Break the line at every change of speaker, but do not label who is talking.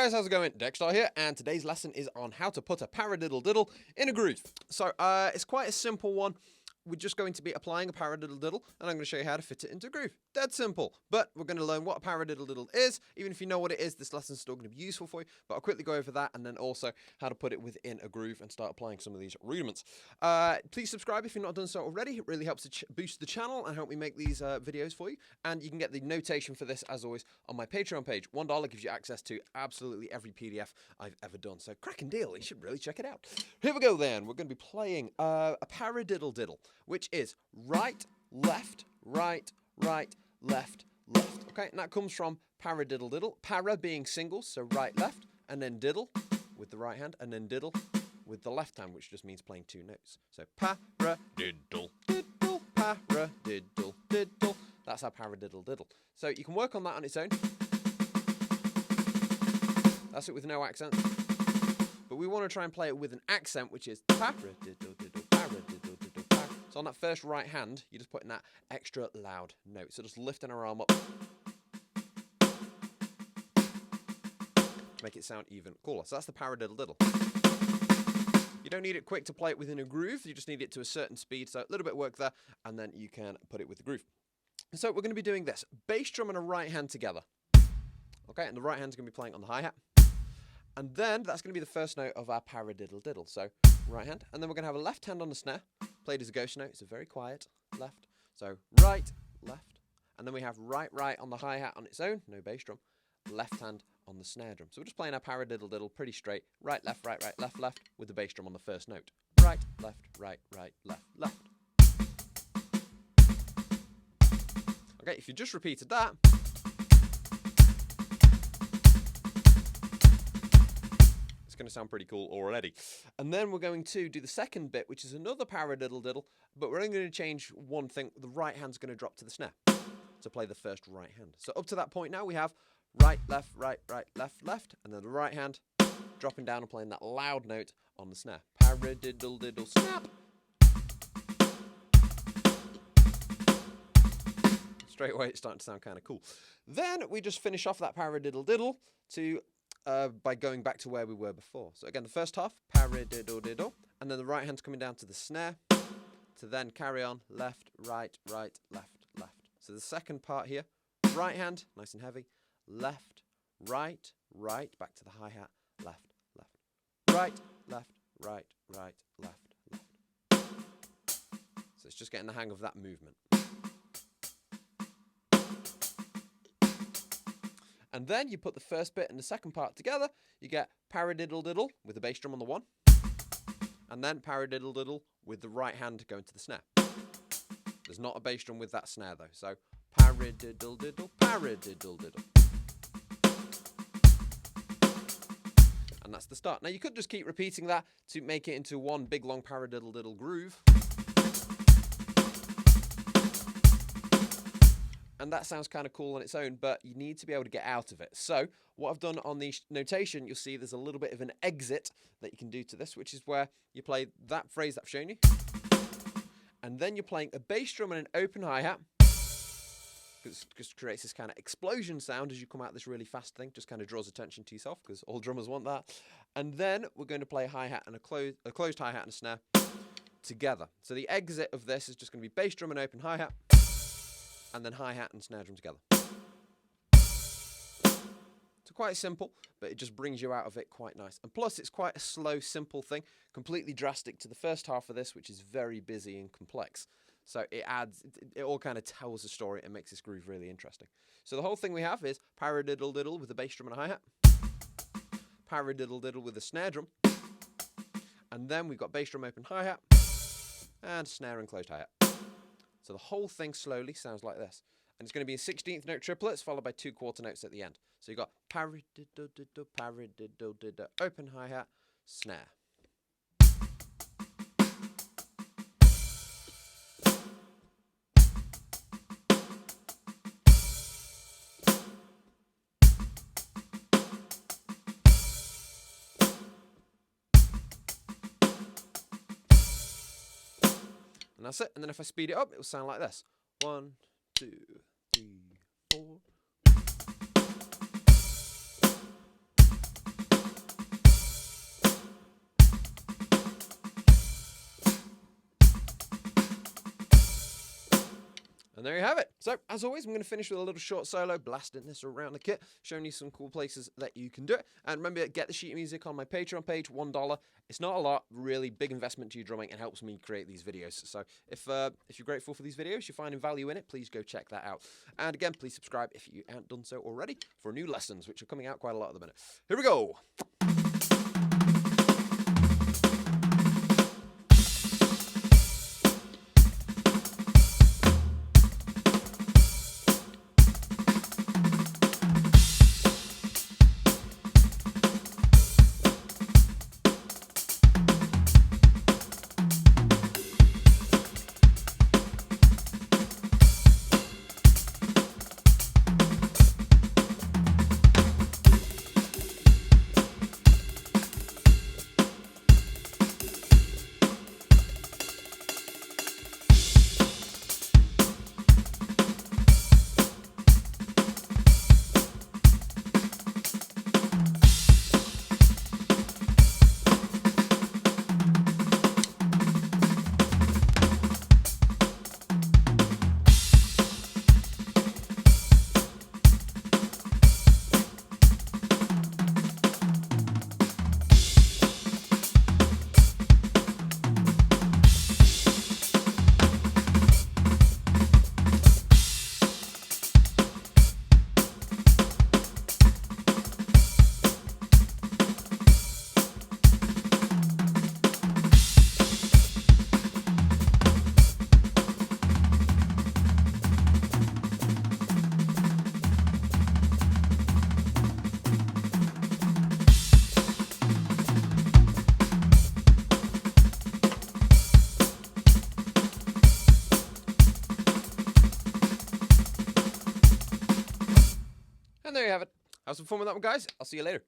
guys, how's it going? Dexter here, and today's lesson is on how to put a paradiddle-diddle in a groove. So, it's quite a simple one. We're just going to be applying a paradiddle-diddle, and I'm going to show you how to fit it into a groove. Dead simple. But we're going to learn what a paradiddle-diddle is. Even if you know what it is, this lesson's still going to be useful for you. But I'll quickly go over that, and then also how to put it within a groove and start applying some of these rudiments. Please subscribe if you've not done so already. It really helps to boost the channel and help me make these videos for you. And you can get the notation for this, as always, on my Patreon page. $1 gives you access to absolutely every PDF I've ever done. So, cracking deal. You should really check it out. Here we go, then. We're going to be playing a paradiddle-diddle, which is right, left, right, right, left, left. Okay, and that comes from paradiddle-diddle. Para being singles, so right, left, and then diddle with the right hand, and then diddle with the left hand, which just means playing two notes. So paradiddle, diddle, paradiddle, diddle. That's our paradiddle-diddle. So you can work on that on its own. That's it with no accent. But we want to try and play it with an accent, which is paradiddle-diddle, paradiddle-diddle. So on that first right hand, you're just putting that extra loud note. So just lifting our arm up to make it sound even cooler. So that's the paradiddle-diddle. You don't need it quick to play it within a groove. You just need it to a certain speed. So a little bit of work there, and then you can put it with the groove. So we're going to be doing this. Bass drum and a right hand together. Okay, and the right hand's going to be playing on the hi-hat. And then that's going to be the first note of our paradiddle-diddle. So right hand. And then we're going to have a left hand on the snare, played as a ghost note. It's a very quiet left. So right, left. And then we have right, right on the hi-hat on its own. No bass drum. Left hand on the snare drum. So we're just playing our paradiddle-diddle pretty straight. Right, left, right, right, left, left. With the bass drum on the first note. Right, left, right, right, left, left. Okay, if you just repeated that, going to sound pretty cool already. And then we're going to do the second bit, which is another paradiddle-diddle, but we're only going to change one thing. The right hand's going to drop to the snare to play the first right hand. So up to that point now, we have right, left, right, right, left, left, and then the right hand dropping down and playing that loud note on the snare. Paradiddle-diddle, snap. Straight away, it's starting to sound kind of cool. Then we just finish off that paradiddle-diddle to by going back to where we were before. So again, the first half, paradiddle-diddle, and then the right hand's coming down to the snare to then carry on left, right, right, left, left. So the second part here, right hand, nice and heavy, left, right, right, back to the hi-hat, left, left, right, left, right, right, left, left. So it's just getting the hang of that movement. And then you put the first bit and the second part together, you get paradiddle-diddle with the bass drum on the one, and then paradiddle-diddle with the right hand going to the snare. There's not a bass drum with that snare though, so paradiddle-diddle, paradiddle-diddle. And that's the start. Now you could just keep repeating that to make it into one big long paradiddle-diddle groove. And that sounds kind of cool on its own, but you need to be able to get out of it. So what I've done on the notation, you'll see there's a little bit of an exit that you can do to this, which is where you play that phrase that I've shown you. And then you're playing a bass drum and an open hi-hat. It just creates this kind of explosion sound as you come out this really fast thing. Just kind of draws attention to yourself because all drummers want that. And then we're going to play a hi-hat and a closed hi-hat and a snare together. So the exit of this is just going to be bass drum and open hi-hat, and then hi-hat and snare drum together. So quite simple, but it just brings you out of it quite nice. And plus, it's quite a slow, simple thing, completely drastic to the first half of this, which is very busy and complex. So it all kind of tells a story and makes this groove really interesting. So the whole thing we have is paradiddle-diddle with a bass drum and a hi-hat, paradiddle-diddle with a snare drum, and then we've got bass drum open hi-hat, and snare and closed hi-hat. So the whole thing slowly sounds like this. And it's going to be in 16th note triplets followed by 2 quarter notes at the end. So you've got paradiddle-diddle, paradiddle-diddle, open hi-hat, snare. And that's it. And then if I speed it up, it will sound like this. 1, 2, 3, 4. And there you have it. So, as always, I'm going to finish with a little short solo, blasting this around the kit, showing you some cool places that you can do it. And remember, get the sheet music on my Patreon page, $1. It's not a lot, really big investment to your drumming, and helps me create these videos. So, if you're grateful for these videos, you're finding value in it, please go check that out. And again, please subscribe if you haven't done so already for new lessons, which are coming out quite a lot at the minute. Here we go. And there you have it. Have some fun with that one, guys. I'll see you later.